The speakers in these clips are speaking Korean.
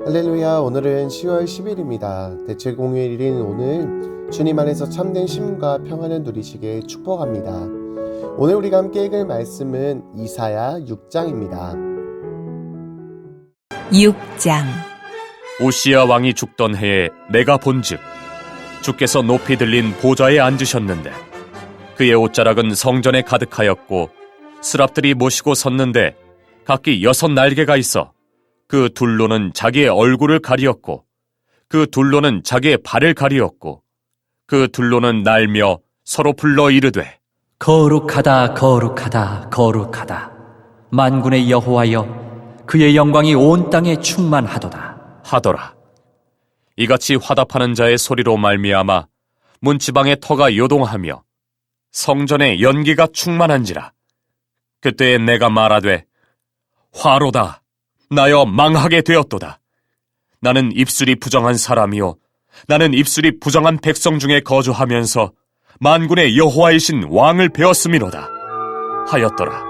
할렐루야. 오늘은 10월 10일입니다. 대체공휴일인 오늘 주님 안에서 참된 쉼과 평안을 누리시게 축복합니다. 오늘 우리가 함께 읽을 말씀은 이사야 6장입니다. 6장. 우시야 왕이 죽던 해에 내가 본즉 주께서 높이 들린 보좌에 앉으셨는데 그의 옷자락은 성전에 가득하였고 스랍들이 모시고 섰는데 각기 6날개가 있어 그 둘로는 자기의 얼굴을 가리었고 그 둘로는 자기의 발을 가리었고 그 둘로는 날며 서로 불러 이르되 거룩하다 거룩하다 거룩하다 만군의 여호와여 그의 영광이 온 땅에 충만하도다 하더라. 이같이 화답하는 자의 소리로 말미암아 문지방의 터가 요동하며 성전에 연기가 충만한지라. 그때에 내가 말하되 화로다 나여 망하게 되었도다. 나는 입술이 부정한 사람이요 나는 입술이 부정한 백성 중에 거주하면서 만군의 여호와이신 왕을 배웠음이로다 하였더라.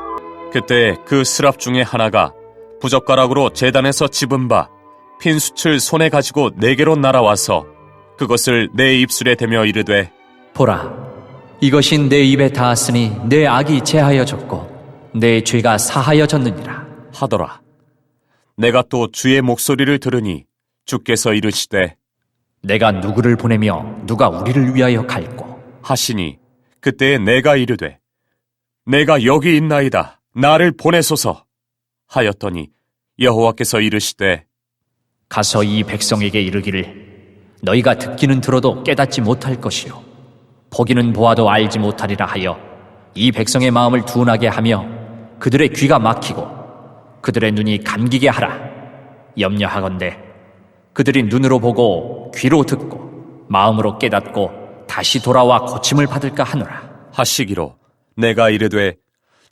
그때 그 스랍 중에 하나가 부젓가락으로 제단에서 집은 바 핀수칠 손에 가지고 내게로 날아와서 그것을 내 입술에 대며 이르되 보라 이것이 내 입에 닿았으니 내 악이 제하여졌고 내 죄가 사하여졌느니라 하더라. 내가 또 주의 목소리를 들으니 주께서 이르시되 내가 누구를 보내며 누가 우리를 위하여 갈꼬 하시니 그때에 내가 이르되 내가 여기 있나이다 나를 보내소서 하였더니 여호와께서 이르시되 가서 이 백성에게 이르기를 너희가 듣기는 들어도 깨닫지 못할 것이요 보기는 보아도 알지 못하리라 하여 이 백성의 마음을 둔하게 하며 그들의 귀가 막히고 그들의 눈이 감기게 하라. 염려하건대 그들이 눈으로 보고 귀로 듣고 마음으로 깨닫고 다시 돌아와 고침을 받을까 하노라 하시기로 내가 이르되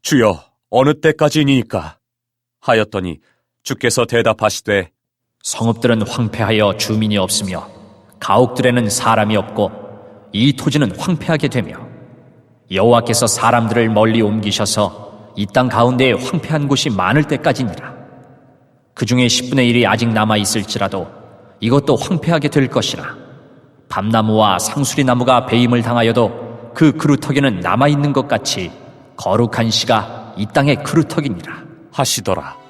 주여 어느 때까지니이까 하였더니 주께서 대답하시되 성읍들은 황폐하여 주민이 없으며 가옥들에는 사람이 없고 이 토지는 황폐하게 되며 여호와께서 사람들을 멀리 옮기셔서 이 땅 가운데에 황폐한 곳이 많을 때까지니라. 그 중에 10분의 1이 아직 남아있을지라도 이것도 황폐하게 될 것이라. 밤나무와 상수리나무가 배임을 당하여도 그 그루터기는 남아있는 것 같이 거룩한 씨가 이 땅의 그루터기니라 하시더라.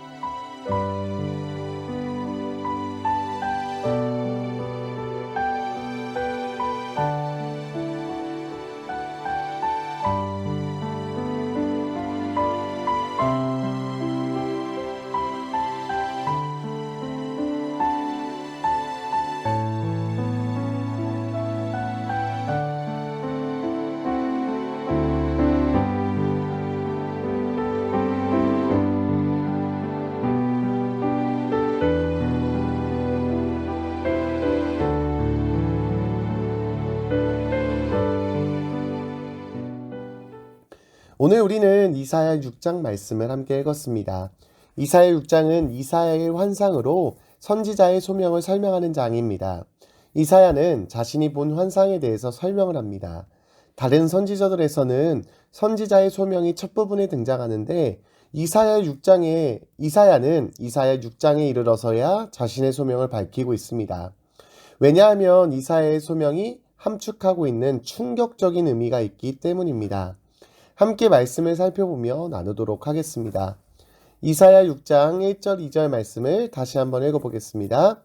오늘 우리는 이사야 6장 말씀을 함께 읽었습니다. 이사야 6장은 이사야의 환상으로 선지자의 소명을 설명하는 장입니다. 이사야는 자신이 본 환상에 대해서 설명을 합니다. 다른 선지자들에서는 선지자의 소명이 첫 부분에 등장하는데 이사야는 이사야 6장에 이르러서야 자신의 소명을 밝히고 있습니다. 왜냐하면 이사야의 소명이 함축하고 있는 충격적인 의미가 있기 때문입니다. 함께 말씀을 살펴보며 나누도록 하겠습니다. 이사야 6장 1절 2절 말씀을 다시 한번 읽어보겠습니다.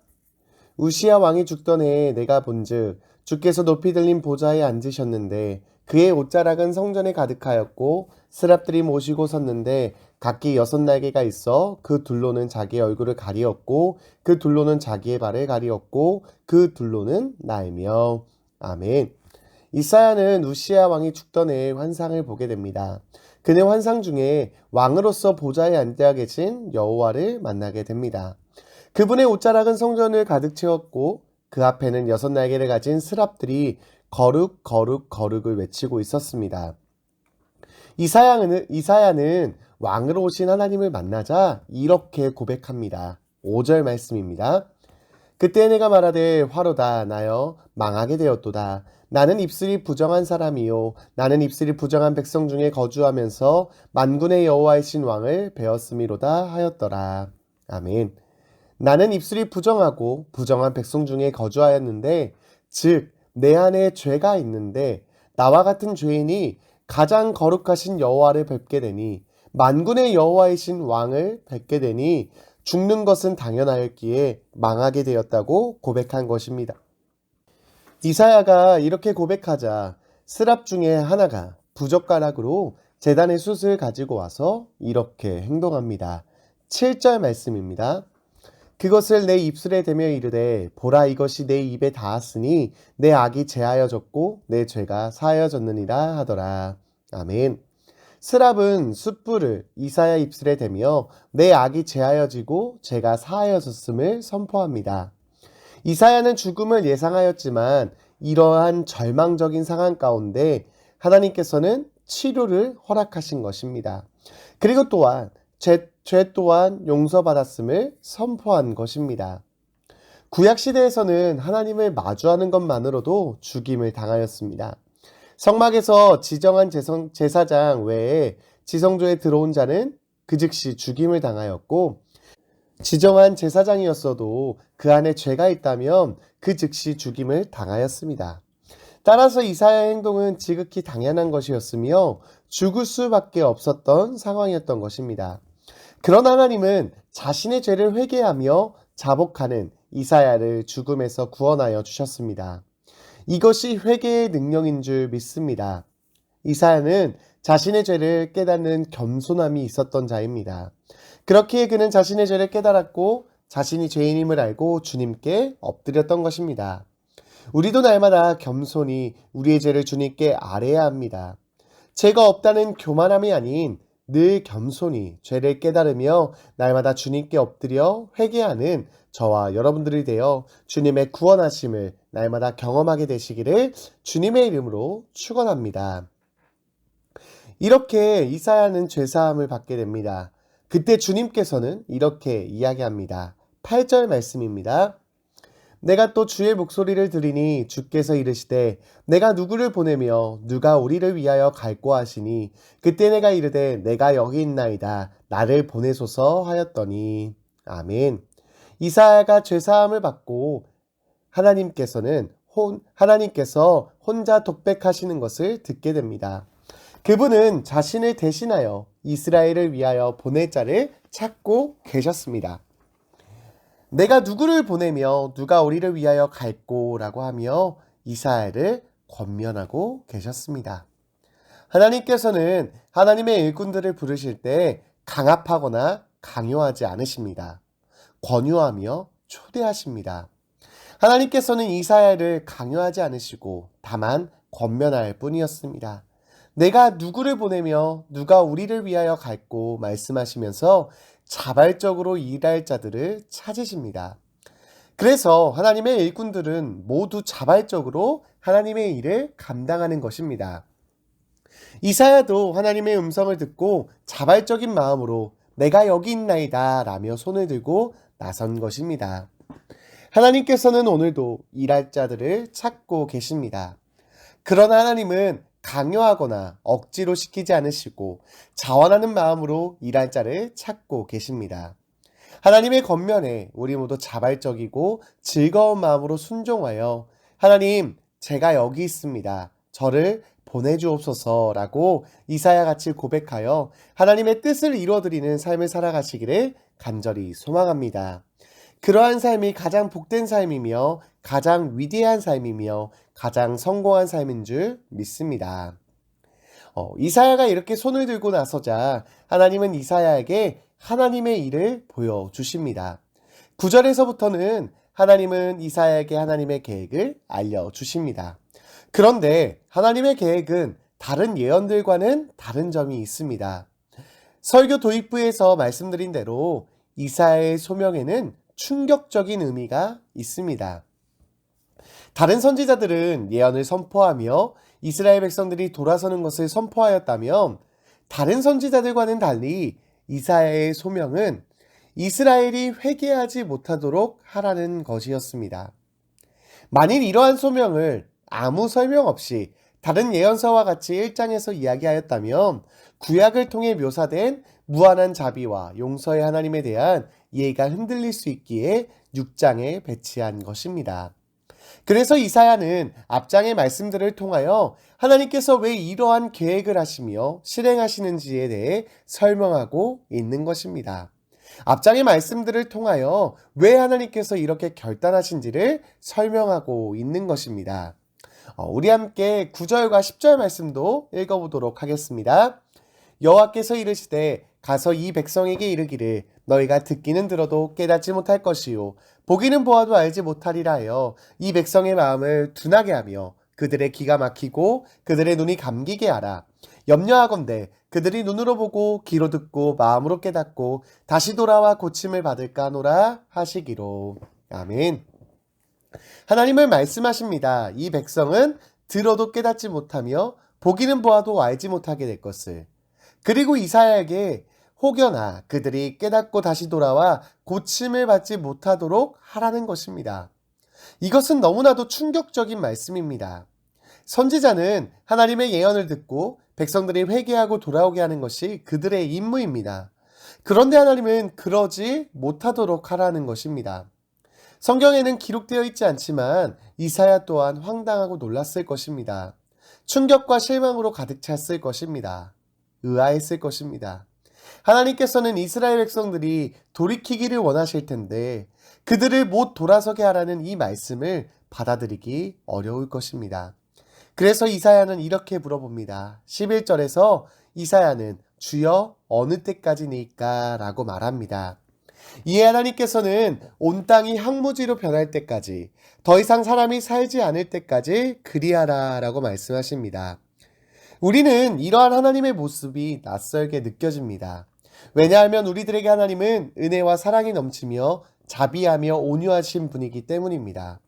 우시야 왕이 죽던 해에 내가 본즉 주께서 높이 들린 보좌에 앉으셨는데 그의 옷자락은 성전에 가득하였고 스랍들이 모시고 섰는데 각기 6날개가 있어 그 둘로는 자기의 얼굴을 가리었고 그 둘로는 자기의 발을 가리었고 그 둘로는 날며. 아멘. 이사야는 우시야 왕이 죽던 해의 환상을 보게 됩니다. 그는 환상 중에 왕으로서 보좌에 앉아 계신 여호와를 만나게 됩니다. 그분의 옷자락은 성전을 가득 채웠고 그 앞에는 6날개를 가진 스랍들이 거룩 거룩 거룩을 외치고 있었습니다. 이사야는 왕으로 오신 하나님을 만나자 이렇게 고백합니다. 5절 말씀입니다. 그때 내가 말하되 화로다 나여 망하게 되었도다. 나는 입술이 부정한 사람이요 나는 입술이 부정한 백성 중에 거주하면서 만군의 여호와이신 왕을 배웠음이로다 하였더라. 아멘. 나는 입술이 부정하고 부정한 백성 중에 거주하였는데, 즉, 내 안에 죄가 있는데, 나와 같은 죄인이 가장 거룩하신 여호와를 뵙게 되니, 만군의 여호와이신 왕을 뵙게 되니, 죽는 것은 당연하였기에 망하게 되었다고 고백한 것입니다. 이사야가 이렇게 고백하자 스랍 중에 하나가 부젓가락으로 제단의 숯을 가지고 와서 이렇게 행동합니다. 7절 말씀입니다. 그것을 내 입술에 대며 이르되 보라 이것이 내 입에 닿았으니 내 악이 제하여졌고 내 죄가 사하여졌느니라 하더라. 아멘. 스랍은 숯불을 이사야 입술에 대며 내 악이 제하여지고 죄가 사하여졌음을 선포합니다. 이사야는 죽음을 예상하였지만 이러한 절망적인 상황 가운데 하나님께서는 치료를 허락하신 것입니다. 그리고 또한 죄 또한 용서받았음을 선포한 것입니다. 구약시대에서는 하나님을 마주하는 것만으로도 죽임을 당하였습니다. 성막에서 지정한 제사장 외에 지성소에 들어온 자는 그 즉시 죽임을 당하였고, 지정한 제사장이었어도 그 안에 죄가 있다면 그 즉시 죽임을 당하였습니다. 따라서 이사야의 행동은 지극히 당연한 것이었으며 죽을 수밖에 없었던 상황이었던 것입니다. 그러나 하나님은 자신의 죄를 회개하며 자복하는 이사야를 죽음에서 구원하여 주셨습니다. 이것이 회개의 능력인 줄 믿습니다. 이사야는 자신의 죄를 깨닫는 겸손함이 있었던 자입니다. 그렇기에 그는 자신의 죄를 깨달았고 자신이 죄인임을 알고 주님께 엎드렸던 것입니다. 우리도 날마다 겸손히 우리의 죄를 주님께 아뢰야 합니다. 죄가 없다는 교만함이 아닌 늘 겸손히 죄를 깨달으며 날마다 주님께 엎드려 회개하는 저와 여러분들이 되어 주님의 구원하심을 날마다 경험하게 되시기를 주님의 이름으로 축원합니다. 이렇게 이사야는 죄사함을 받게 됩니다. 그때 주님께서는 이렇게 이야기합니다. 8절 말씀입니다. 내가 또 주의 목소리를 들으니 주께서 이르시되 내가 누구를 보내며 누가 우리를 위하여 갈꼬 하시니 그때 내가 이르되 내가 여기 있나이다 나를 보내소서 하였더니. 아멘. 이사야가 죄사함을 받고 하나님께서 혼자 독백하시는 것을 듣게 됩니다. 그분은 자신을 대신하여 이스라엘을 위하여 보낼 자를 찾고 계셨습니다. 내가 누구를 보내며 누가 우리를 위하여 갈꼬라고 하며 이사야를 권면하고 계셨습니다. 하나님께서는 하나님의 일꾼들을 부르실 때 강압하거나 강요하지 않으십니다. 권유하며 초대하십니다. 하나님께서는 이사야를 강요하지 않으시고 다만 권면할 뿐이었습니다. 내가 누구를 보내며 누가 우리를 위하여 갈꼬 말씀하시면서 자발적으로 일할 자들을 찾으십니다. 그래서 하나님의 일꾼들은 모두 자발적으로 하나님의 일을 감당하는 것입니다. 이사야도 하나님의 음성을 듣고 자발적인 마음으로 내가 여기 있나이다 라며 손을 들고 나선 것입니다. 하나님께서는 오늘도 일할 자들을 찾고 계십니다. 그러나 하나님은 강요하거나 억지로 시키지 않으시고 자원하는 마음으로 일할 자를 찾고 계십니다. 하나님의 권면에 우리 모두 자발적이고 즐거운 마음으로 순종하여 하나님, 제가 여기 있습니다. 저를 보내주옵소서라고 이사야같이 고백하여 하나님의 뜻을 이루어드리는 삶을 살아가시기를 간절히 소망합니다. 그러한 삶이 가장 복된 삶이며 가장 위대한 삶이며 가장 성공한 삶인 줄 믿습니다. 이사야가 이렇게 손을 들고 나서자 하나님은 이사야에게 하나님의 일을 보여주십니다. 9절에서부터는 하나님은 이사야에게 하나님의 계획을 알려주십니다. 그런데 하나님의 계획은 다른 예언들과는 다른 점이 있습니다. 설교 도입부에서 말씀드린 대로 이사야의 소명에는 충격적인 의미가 있습니다. 다른 선지자들은 예언을 선포하며 이스라엘 백성들이 돌아서는 것을 선포하였다면 다른 선지자들과는 달리 이사야의 소명은 이스라엘이 회개하지 못하도록 하라는 것이었습니다. 만일 이러한 소명을 아무 설명 없이 다른 예언서와 같이 1장에서 이야기하였다면 구약을 통해 묘사된 무한한 자비와 용서의 하나님에 대한 이해가 흔들릴 수 있기에 6장에 배치한 것입니다. 그래서 이사야는 앞장의 말씀들을 통하여 하나님께서 왜 이러한 계획을 하시며 실행하시는지에 대해 설명하고 있는 것입니다. 앞장의 말씀들을 통하여 왜 하나님께서 이렇게 결단하신지를 설명하고 있는 것입니다. 우리 함께 9절과 10절 말씀도 읽어보도록 하겠습니다. 여호와께서 이르시되 가서 이 백성에게 이르기를 너희가 듣기는 들어도 깨닫지 못할 것이요 보기는 보아도 알지 못하리라 하여 이 백성의 마음을 둔하게 하며 그들의 귀가 막히고 그들의 눈이 감기게 하라. 염려하건대 그들이 눈으로 보고 귀로 듣고 마음으로 깨닫고 다시 돌아와 고침을 받을까 하노라 하시기로. 아멘. 하나님은 말씀하십니다. 이 백성은 들어도 깨닫지 못하며 보기는 보아도 알지 못하게 될 것을. 그리고 이사야에게 혹여나 그들이 깨닫고 다시 돌아와 고침을 받지 못하도록 하라는 것입니다. 이것은 너무나도 충격적인 말씀입니다. 선지자는 하나님의 예언을 듣고 백성들이 회개하고 돌아오게 하는 것이 그들의 임무입니다. 그런데 하나님은 그러지 못하도록 하라는 것입니다. 성경에는 기록되어 있지 않지만 이사야 또한 황당하고 놀랐을 것입니다. 충격과 실망으로 가득 찼을 것입니다. 의아했을 것입니다. 하나님께서는 이스라엘 백성들이 돌이키기를 원하실 텐데 그들을 못 돌아서게 하라는 이 말씀을 받아들이기 어려울 것입니다. 그래서 이사야는 이렇게 물어봅니다. 11절에서 이사야는 주여 어느 때까지니까? 라고 말합니다. 이에 하나님께서는 온 땅이 황무지로 변할 때까지 더 이상 사람이 살지 않을 때까지 그리하라 라고 말씀하십니다. 우리는 이러한 하나님의 모습이 낯설게 느껴집니다. 왜냐하면 우리들에게 하나님은 은혜와 사랑이 넘치며 자비하며 온유하신 분이기 때문입니다.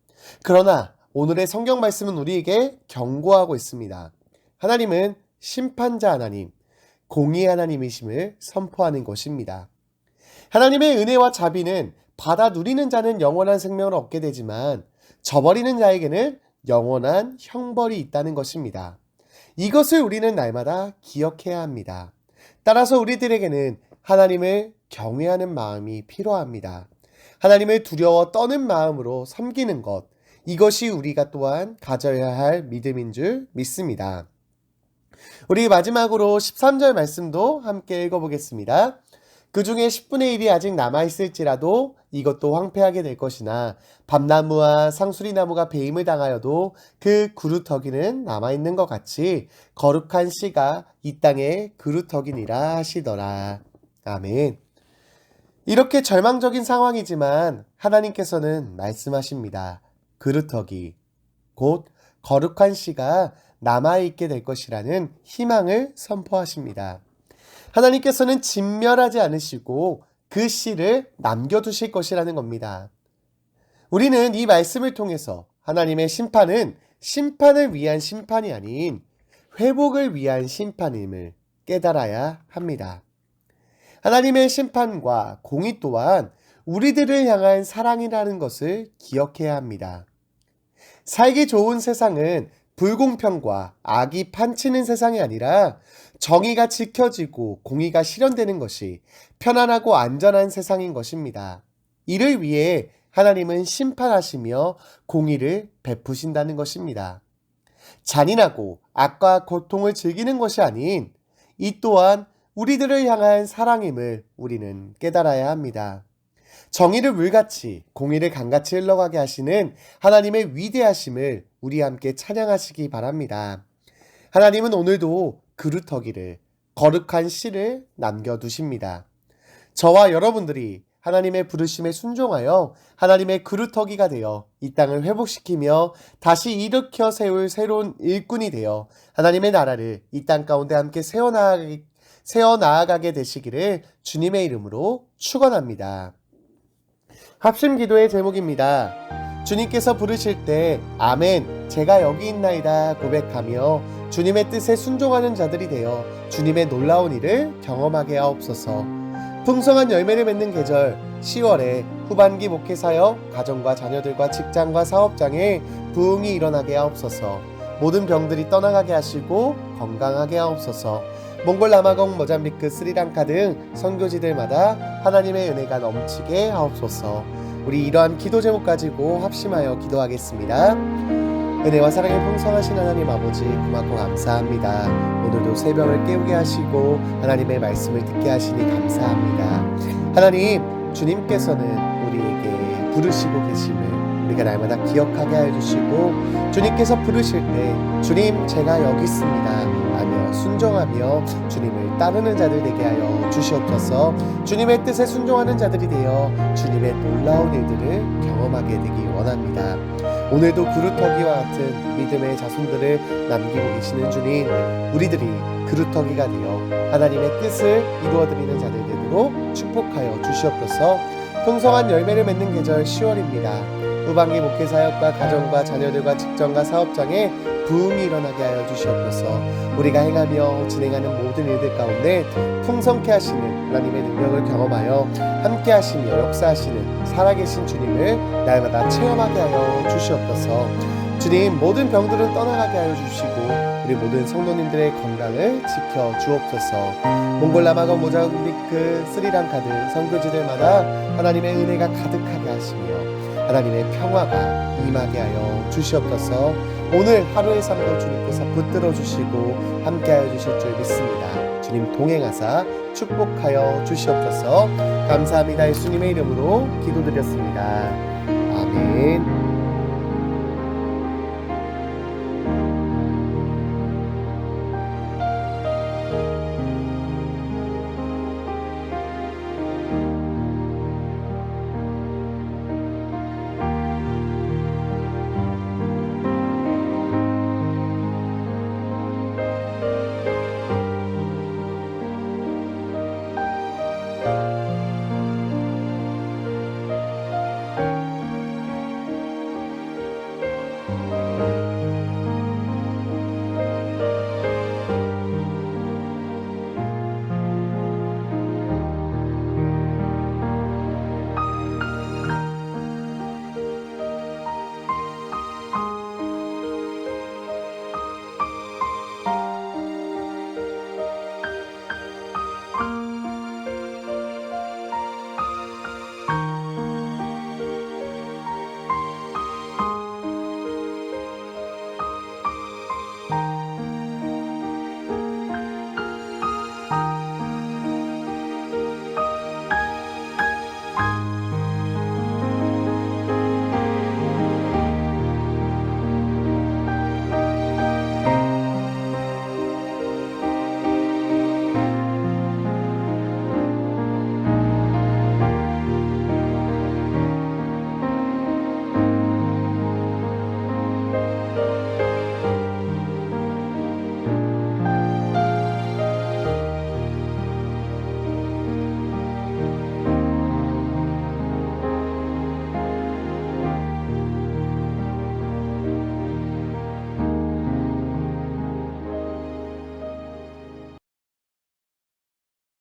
그러나 오늘의 성경 말씀은 우리에게 경고하고 있습니다. 하나님은 심판자 하나님, 공의 하나님이심을 선포하는 것입니다. 하나님의 은혜와 자비는 받아 누리는 자는 영원한 생명을 얻게 되지만 저버리는 자에게는 영원한 형벌이 있다는 것입니다. 이것을 우리는 날마다 기억해야 합니다. 따라서 우리들에게는 하나님을 경외하는 마음이 필요합니다. 하나님을 두려워 떠는 마음으로 섬기는 것, 이것이 우리가 또한 가져야 할 믿음인 줄 믿습니다. 우리 마지막으로 13절 말씀도 함께 읽어보겠습니다. 그 중에 10분의 1이 아직 남아있을지라도 이것도 황폐하게 될 것이나 밤나무와 상수리나무가 배임을 당하여도 그 그루터기는 남아있는 것 같이 거룩한 씨가 이 땅에 그루터기니라 하시더라. 아멘. 이렇게 절망적인 상황이지만 하나님께서는 말씀하십니다. 그루터기, 곧 거룩한 씨가 남아있게 될 것이라는 희망을 선포하십니다. 하나님께서는 진멸하지 않으시고 그 씨를 남겨두실 것이라는 겁니다. 우리는 이 말씀을 통해서 하나님의 심판은 심판을 위한 심판이 아닌 회복을 위한 심판임을 깨달아야 합니다. 하나님의 심판과 공의 또한 우리들을 향한 사랑이라는 것을 기억해야 합니다. 살기 좋은 세상은 불공평과 악이 판치는 세상이 아니라 정의가 지켜지고 공의가 실현되는 것이 편안하고 안전한 세상인 것입니다. 이를 위해 하나님은 심판하시며 공의를 베푸신다는 것입니다. 잔인하고 악과 고통을 즐기는 것이 아닌 이 또한 우리들을 향한 사랑임을 우리는 깨달아야 합니다. 정의를 물같이 공의를 강같이 흘러가게 하시는 하나님의 위대하심을 우리 함께 찬양하시기 바랍니다. 하나님은 오늘도 그루터기를 거룩한 씨를 남겨두십니다. 저와 여러분들이 하나님의 부르심에 순종하여 하나님의 그루터기가 되어 이 땅을 회복시키며 다시 일으켜 세울 새로운 일꾼이 되어 하나님의 나라를 이 땅 가운데 함께 세워나가게 되시기를 주님의 이름으로 축원합니다. 합심 기도의 제목입니다. 주님께서 부르실 때 아멘 제가 여기 있나이다 고백하며 주님의 뜻에 순종하는 자들이 되어 주님의 놀라운 일을 경험하게 하옵소서. 풍성한 열매를 맺는 계절 10월에 후반기 목회 사역 가정과 자녀들과 직장과 사업장에 부흥이 일어나게 하옵소서. 모든 병들이 떠나가게 하시고 건강하게 하옵소서. 몽골, 남아공, 모잠비크, 스리랑카 등 선교지들마다 하나님의 은혜가 넘치게 하옵소서. 우리 이러한 기도 제목 가지고 합심하여 기도하겠습니다. 은혜와 사랑에 풍성하신 하나님 아버지 고맙고 감사합니다. 오늘도 새벽을 깨우게 하시고 하나님의 말씀을 듣게 하시니 감사합니다. 하나님, 주님께서는 우리에게 부르시고 계심을 우리가 날마다 기억하게 해주시고, 주님께서 부르실 때 주님 제가 여기 있습니다 하며 순종하며 주님을 따르는 자들 되게 하여 주시옵소서. 주님의 뜻에 순종하는 자들이 되어 주님의 놀라운 일들을 경험하게 되기 원합니다. 오늘도 그루터기와 같은 믿음의 자손들을 남기고 계시는 주님, 우리들이 그루터기가 되어 하나님의 뜻을 이루어드리는 자들 되도록 축복하여 주시옵소서. 풍성한 열매를 맺는 계절 10월입니다. 후반기 목회사역과 가정과 자녀들과 직장과 사업장에 부흥이 일어나게 하여 주시옵소서. 우리가 행하며 진행하는 모든 일들 가운데 풍성케 하시는 하나님의 능력을 경험하여 함께 하시며 역사하시는 살아계신 주님을 날마다 체험하게 하여 주시옵소서. 주님, 모든 병들은 떠나가게 하여 주시고 우리 모든 성도님들의 건강을 지켜 주옵소서. 몽골, 남아공, 모잠비크, 스리랑카 등 선교지들마다 하나님의 은혜가 가득하게 하시며 하나님의 평화가 임하게 하여 주시옵소서. 오늘 하루의 삶도 주님께서 붙들어 주시고 함께 하여 주실 줄 믿습니다. 주님 동행하사 축복하여 주시옵소서. 감사합니다. 예수님의 이름으로 기도드렸습니다. 아멘.